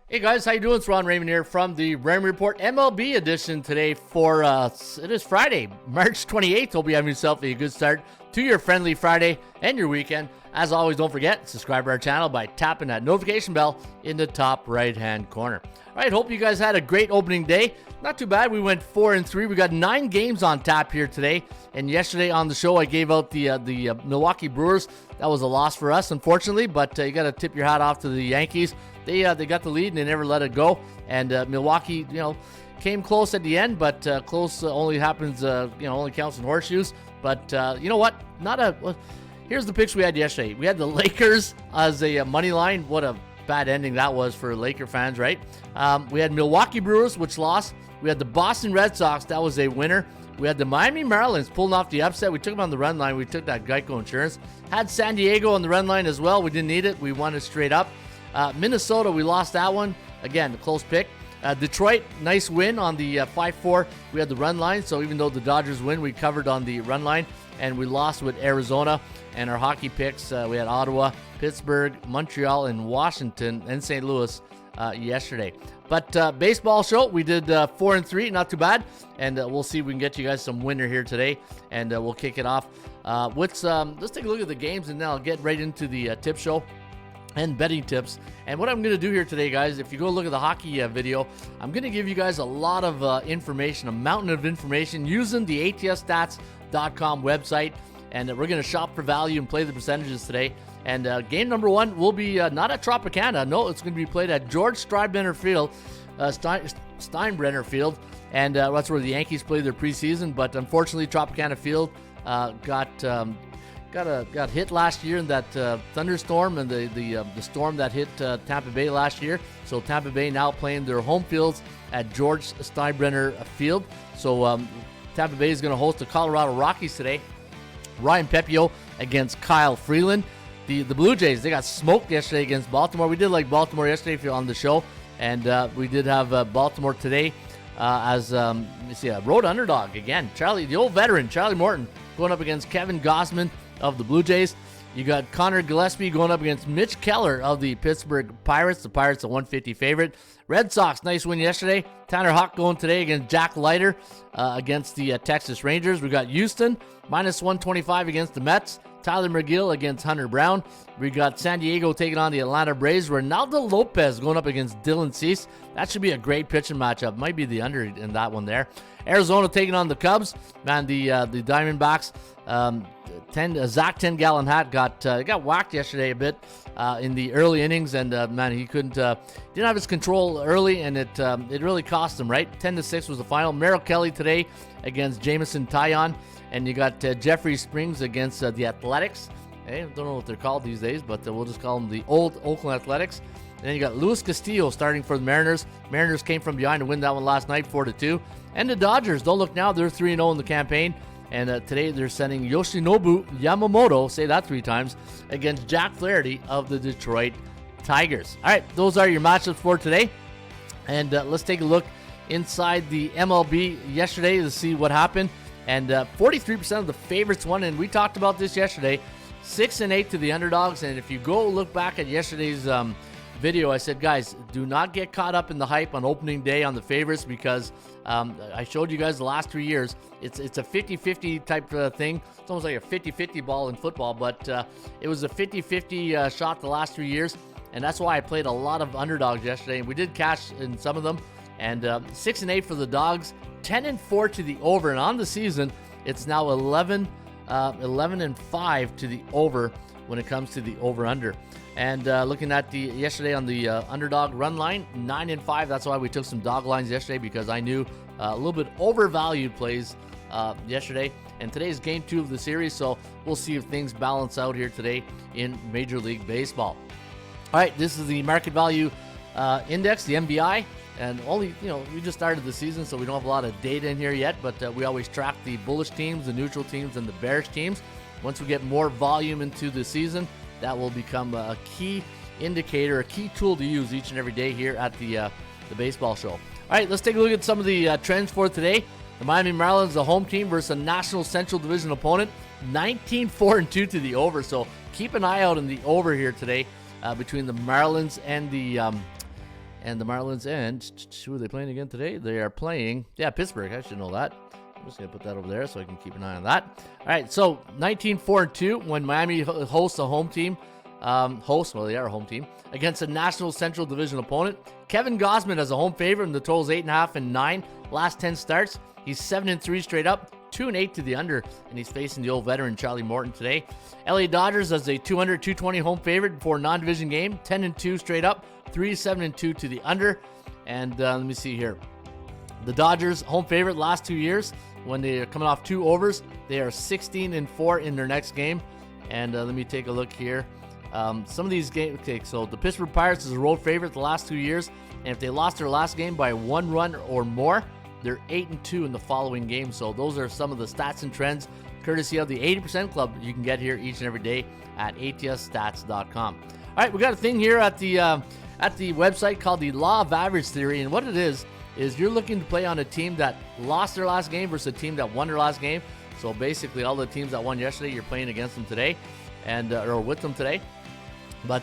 Hey guys, how you doing? It's Raymond here from the Raymond Report MLB edition today for, it is Friday, March 28th. Hope you're having yourself a good start to your friendly Friday and your weekend. As always, don't forget, subscribe to our channel by tapping that notification bell in the top right-hand corner. All right, hope you guys had a great opening day. Not too bad. We went 4-3. We got 9 games on tap here today. And yesterday on the show, I gave out the Milwaukee Brewers. That was a loss for us, unfortunately, but you got to tip your hat off to the Yankees. They got the lead and they never let it go. And Milwaukee, came close at the end, but close only happens, only counts in horseshoes. But you know what? Here's the picks we had yesterday. We had the Lakers as a money line. What a bad ending that was for Laker fans, right? We had Milwaukee Brewers, which lost. We had the Boston Red Sox. That was a winner. We had the Miami Marlins pulling off the upset. We took them on the run line. We took that Geico insurance. Had San Diego on the run line as well. We didn't need it. We won it straight up. Minnesota, we lost that one. Again, a close pick. Detroit, nice win on the 5-4. We had the run line, so even though the Dodgers win, we covered on the run line, and we lost with Arizona. And our hockey picks, we had Ottawa, Pittsburgh, Montreal, and Washington, and St. Louis yesterday. But baseball show, we did 4-3, not too bad, and we'll see if we can get you guys some winner here today, and we'll kick it off with let's take a look at the games, and then I'll get right into the tip show and betting tips. And what I'm going to do here today, guys, if you go look at the hockey video, I'm going to give you guys a lot of information, a mountain of information using the ATSstats.com website. And we're going to shop for value and play the percentages today. And game number 1 will be not at Tropicana. No, it's going to be played at George Steinbrenner Field. Steinbrenner Field. And that's where the Yankees play their preseason. But unfortunately, Tropicana Field got hit last year in that thunderstorm and the storm that hit Tampa Bay last year. So Tampa Bay now playing their home fields at George Steinbrenner Field. So Tampa Bay is going to host the Colorado Rockies today. Ryan Pepio against Kyle Freeland. The Blue Jays, they got smoked yesterday against Baltimore. We did like Baltimore yesterday if you're on the show. And we did have Baltimore today as a road underdog again. The old veteran, Charlie Morton, going up against Kevin Gausman of the Blue Jays. You got Connor Gillespie going up against Mitch Keller of the Pittsburgh Pirates. The Pirates a 150 favorite. Red Sox, nice win yesterday. Tanner Houck going today against Jack Leiter against the Texas Rangers. We got Houston minus 125 against the Mets. Tyler McGill against Hunter Brown. We got San Diego taking on the Atlanta Braves. Ronaldo Lopez going up against Dylan Cease. That should be a great pitching matchup. Might be the under in that one there. Arizona taking on the Cubs. Man, the Diamondbacks. Zach 10-gallon hat got whacked yesterday a bit in the early innings, and man, he didn't have his control early, and it really cost him, right? 10-6 was the final. Merrill Kelly today against Jameson Taillon, and you got Jeffrey Springs against the Athletics. Hey, I don't know what they're called these days, but we'll just call them the old Oakland Athletics. And then you got Luis Castillo starting for the Mariners. Mariners came from behind to win that one last night, 4-2. And the Dodgers, don't look now, they're 3-0 in the campaign. And today they're sending Yoshinobu Yamamoto, say that 3 times, against Jack Flaherty of the Detroit Tigers. All right, those are your matchups for today. And let's take a look inside the MLB yesterday to see what happened. And 43% of the favorites won, and we talked about this yesterday. 6-8 to the underdogs. And if you go look back at yesterday's video, I said, guys, do not get caught up in the hype on opening day on the favorites, because I showed you guys the last 3 years. It's a 50-50 type thing. It's almost like a 50-50 ball in football, but it was a 50-50 shot the last 3 years, and that's why I played a lot of underdogs yesterday, and we did cash in some of them. And 6-8 for the dogs, 10-4 to the over, and on the season, it's now 11-5 to the over when it comes to the over-under. And looking at the yesterday on the underdog run line, 9-5. That's why we took some dog lines yesterday, because I knew a little bit overvalued plays yesterday. And today's game 2 of the series, so we'll see if things balance out here today in Major League Baseball. All right, this is the market value index, the MVI, and only we just started the season, so we don't have a lot of data in here yet. But we always track the bullish teams, the neutral teams, and the bearish teams. Once we get more volume into the season, that will become a key indicator, a key tool to use each and every day here at the baseball show. All right, let's take a look at some of the trends for today. The Miami Marlins, the home team, versus a National Central Division opponent, 19-4-2 to the over. So keep an eye out on the over here today between the Marlins and the And the Marlins, and who are they playing again today? They are playing, Pittsburgh. I should know that. I'm just going to put that over there so I can keep an eye on that. All right, so 19-4-2 when Miami hosts a home team. They are a home team, against a National Central Division opponent. Kevin Gausman has a home favorite, and the total's 8.5 and 9. Last 10 starts, he's 7-3 straight up, 2-8 to the under, and he's facing the old veteran Charlie Morton today. LA Dodgers as a 200-220 home favorite for a non-division game, 10-2 straight up, 3-7-2 to the under. And let me see here. The Dodgers home favorite last 2 years when they are coming off 2 overs. They are 16-4 in their next game. And let me take a look here. Some of these games, okay, so the Pittsburgh Pirates is a road favorite the last 2 years, and if they lost their last game by 1 run or more, they're 8-2 in the following game. So those are some of the stats and trends, courtesy of the 80% Club you can get here each and every day at atsstats.com. All right, we got a thing here at the website called the Law of Average Theory, and what it is you're looking to play on a team that lost their last game versus a team that won their last game. So basically, all the teams that won yesterday, you're playing against them today, and or with them today. But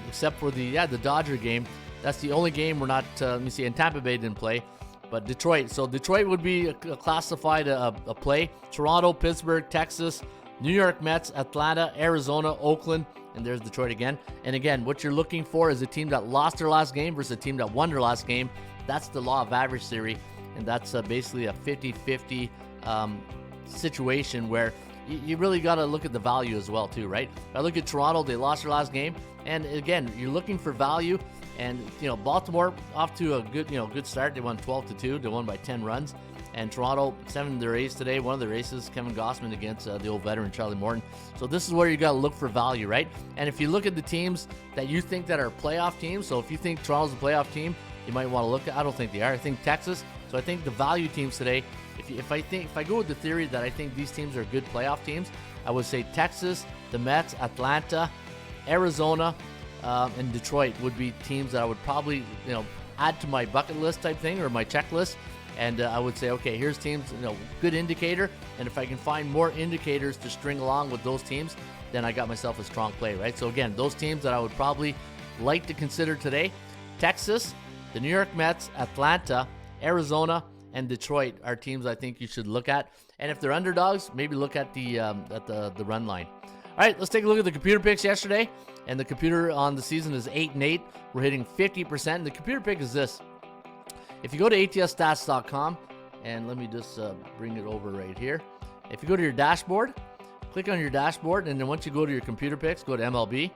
except for the Dodger game, that's the only game we're not. Let me see. And Tampa Bay didn't play, but Detroit. So Detroit would be classified a play. Toronto, Pittsburgh, Texas, New York Mets, Atlanta, Arizona, Oakland, and there's Detroit again. And again, what you're looking for is a team that lost their last game versus a team that won their last game. That's the Law of Average Theory, and that's basically a 50-50 situation where you really got to look at the value as well too, right? I look at Toronto, they lost their last game, and again, you're looking for value. And Baltimore off to a good start. They won 12-2. They won by 10 runs. And Toronto 7 their ace today. One of their aces, Kevin Gausman, against the old veteran Charlie Morton. So this is where you got to look for value, right? And if you look at the teams that you think that are playoff teams, so if you think Toronto's a playoff team, you might want to look at. I don't think they are. I think Texas. So I think the value teams today. If I go with the theory that I think these teams are good playoff teams, I would say Texas, the Mets, Atlanta, Arizona, and Detroit would be teams that I would probably add to my bucket list type thing or my checklist. And I would say, okay, here's teams, good indicator. And if I can find more indicators to string along with those teams, then I got myself a strong play, right? So again, those teams that I would probably like to consider today: Texas, the New York Mets, Atlanta, Arizona, and Detroit are teams I think you should look at. And if they're underdogs, maybe look at the run line. All right, let's take a look at the computer picks yesterday. And the computer on the season is 8-8. We're hitting 50%. And the computer pick is this. If you go to atsstats.com, and let me just bring it over right here. If you go to your dashboard, click on your dashboard, and then once you go to your computer picks, go to MLB.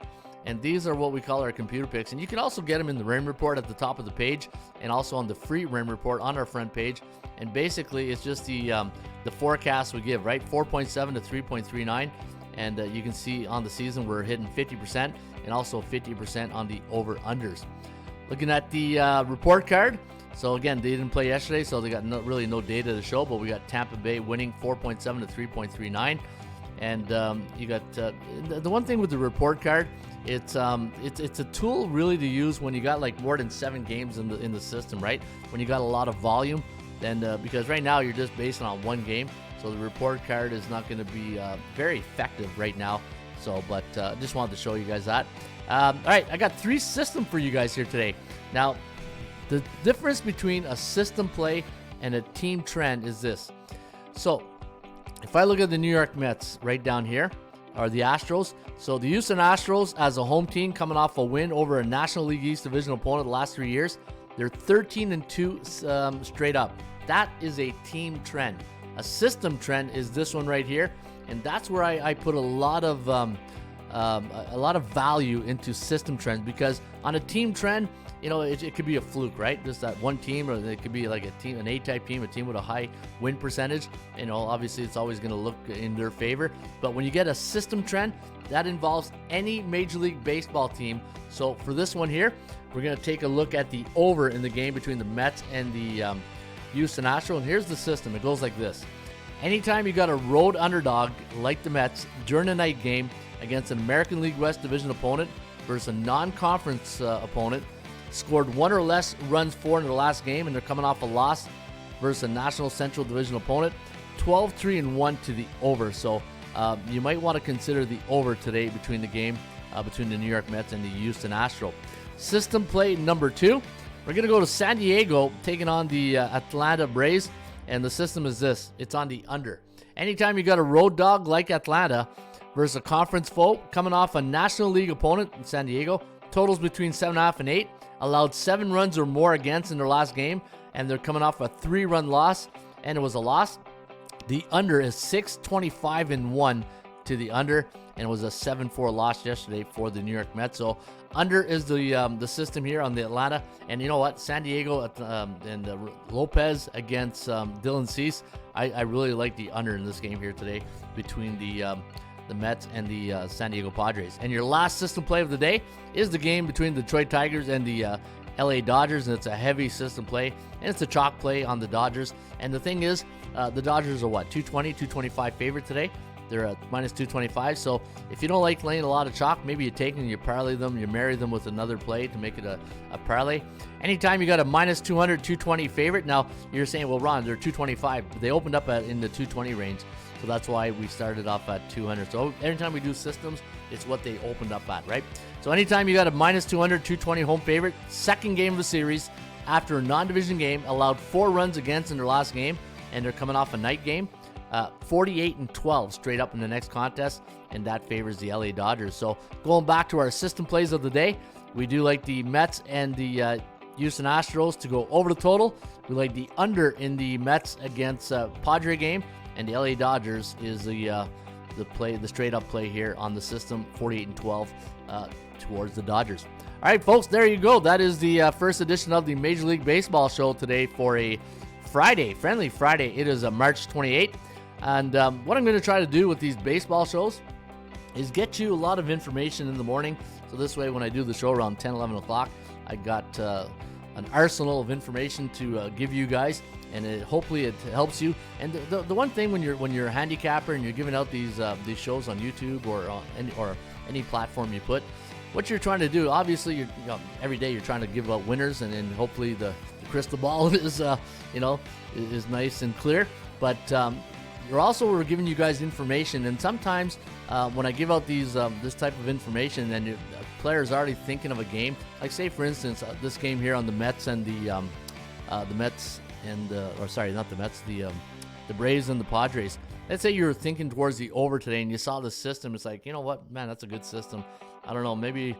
And these are what we call our computer picks. And you can also get them in the Raymond Report at the top of the page, and also on the free Raymond Report on our front page. And basically, it's just the forecast we give, right? 4.7 to 3.39. And you can see on the season we're hitting 50% and also 50% on the over-unders. Looking at the report card. So again, they didn't play yesterday, so they got really no data to show. But we got Tampa Bay winning 4.7 to 3.39. And you got the one thing with the report card, it's a tool really to use when you got like more than 7 games in the system, right? When you got a lot of volume, then because right now you're just basing on 1 game, so the report card is not going to be very effective right now. So, but just wanted to show you guys that. All right, I got 3 systems for you guys here today. Now, the difference between a system play and a team trend is this. So, if I look at the New York Mets right down here, or the Astros. So the Houston Astros, as a home team, coming off a win over a National League East Division opponent the last 3 years, they're 13-2 straight up. That is a team trend. A system trend is this one right here, and that's where I put a lot of value into system trends, because on a team trend, it could be a fluke, right? Just that one team, or it could be like an A-type team, a team with a high win percentage. Obviously it's always going to look in their favor. But when you get a system trend, that involves any Major League Baseball team. So for this one here, we're going to take a look at the over in the game between the Mets and the Houston Astros. And here's the system. It goes like this. Anytime you got a road underdog like the Mets during a night game against an American League West Division opponent versus a non-conference opponent, scored 1 or less runs for in the last game, and they're coming off a loss versus a National Central Division opponent, 12-3-1 to the over. So you might want to consider the over today between the game between the New York Mets and the Houston Astros. System play number 2. We're going to go to San Diego, taking on the Atlanta Braves, and the system is this. It's on the under. Anytime you got a road dog like Atlanta versus a conference foe, coming off a National League opponent in San Diego, totals between 7.5 and 8, allowed 7 runs or more against in their last game, and they're coming off a 3-run loss, and it was a loss. The under is 625-1 to the under, and it was a 7-4 loss yesterday for the New York Mets. So under is the system here on the Atlanta. And you know what? San Diego and Lopez against Dylan Cease. I really like the under in this game here today between the Mets and the San Diego Padres. And your last system play of the day is the game between the Detroit Tigers and the LA Dodgers, and it's a heavy system play, and it's a chalk play on the Dodgers. And the thing is, the Dodgers are what, 220, 225 favorite today? They're at minus 225. So if you don't like laying a lot of chalk, maybe you take them, you parlay them, you marry them with another play to make it a parlay. Anytime you got a minus 200, 220 favorite, now you're saying, well, Ron, they're 225. They opened up in the 220 range. So that's why we started off at 200. So anytime we do systems, it's what they opened up at, right? So anytime you got a minus 200, 220 home favorite, second game of the series, after a non-division game, allowed 4 runs against in their last game, and they're coming off a night game. 48-12 straight up in the next contest, and that favors the LA Dodgers. So going back to our system plays of the day, we do like the Mets and the Houston Astros to go over the total. We like the under in the Mets against Padre game, and the LA Dodgers is the straight up play here on the system, 48-12 towards the Dodgers. All right, folks, there you go. That is the first edition of the Major League Baseball show today for a Friday, friendly Friday. It is March 28th. And what I'm going to try to do with these baseball shows is get you a lot of information in the morning. So this way, when I do the show around 10, 11 o'clock, I got an arsenal of information to give you guys, and hopefully it helps you. And the one thing when you're a handicapper and you're giving out these shows on YouTube or any platform you put, what you're trying to do, obviously, every day you're trying to give out winners, and hopefully the crystal ball is is nice and clear. But we're giving you guys information, and sometimes when I give out this type of information, and your player's already thinking of a game, like say for instance this game here on the Mets and the Braves and the Padres. Let's say you're thinking towards the over today, and you saw the system. It's like, you know what, man, that's a good system. I don't know, maybe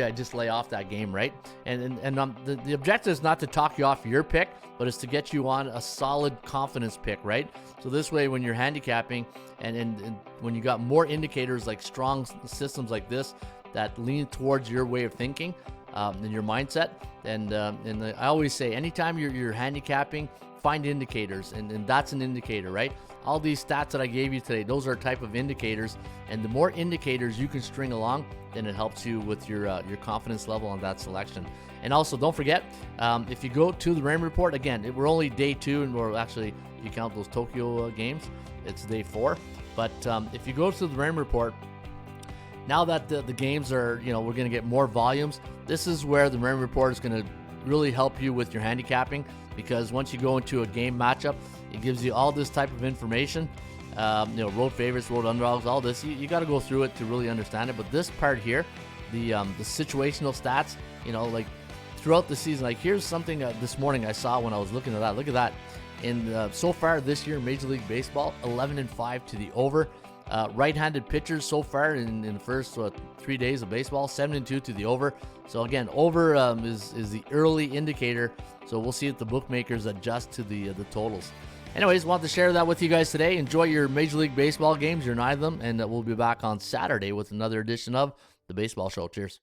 I just lay off that game, right? And the objective is not to talk you off your pick, but it's to get you on a solid confidence pick, right? So this way, when you're handicapping and when you got more indicators like strong systems like this that lean towards your way of thinking and your mindset, and I always say, anytime you're handicapping, find indicators, and that's an indicator, right? All these stats that I gave you today, those are type of indicators, and the more indicators you can string along, then it helps you with your confidence level on that selection. And also, don't forget, if you go to the Raymond Report, again, we're only day 2, and we're actually, if you count those Tokyo games, it's day 4. But if you go to the Raymond Report, now that the games are, we're going to get more volumes, this is where the Raymond Report is going to really help you with your handicapping, because once you go into a game matchup, it gives you all this type of information, road favorites, road underdogs, all this. You got to go through it to really understand it. But this part here, the situational stats, like throughout the season, like here's something this morning I saw when I was looking at that. Look at that. So far this year, Major League Baseball, 11-5 to the over. Right-handed pitchers so far in the first 3 days of baseball, 7-2 to the over. So again, over is the early indicator. So we'll see if the bookmakers adjust to the totals. Anyways, want to share that with you guys today. Enjoy your Major League Baseball games. You're 9 of them, and we'll be back on Saturday with another edition of the Baseball Show. Cheers.